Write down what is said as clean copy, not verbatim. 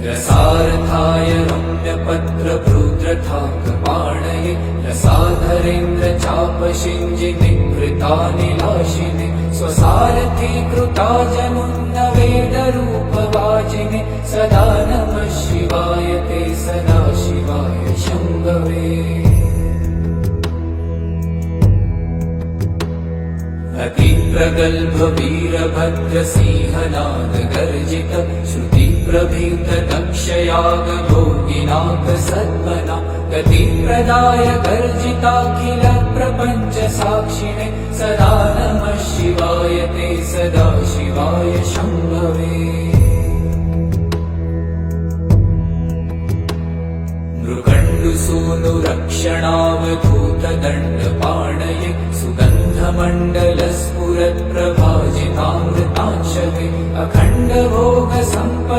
रसार्थाय रम्यपत्रभृद्रथाकपाणये रसाधरेन्द्र चापशिञ्जिनिकृतानिलाशिने स्वसारथीकृता जनुन्नवेदरूपवाजिने सदा नमः शिवाय ते सदा शिवाय शम्भवे। अतिप्रगल्भ वीरभद्रसिंहनाद गर्जित श्रुतिप्रभीत दक्षयाग भोगिनाथ सद्मना गतिप्रदाय गर्जिताखिल प्रपञ्च साक्षिणे सदा नमः शिवाय ते सदा शिवाय शम्भवे। मृकण्डुसूनुरक्षणावधूतदण्डपाणये सुगन्धमण्डलस्फुरत्प्रभाजितामृतांशवे अखण्डभोगसम्पन्न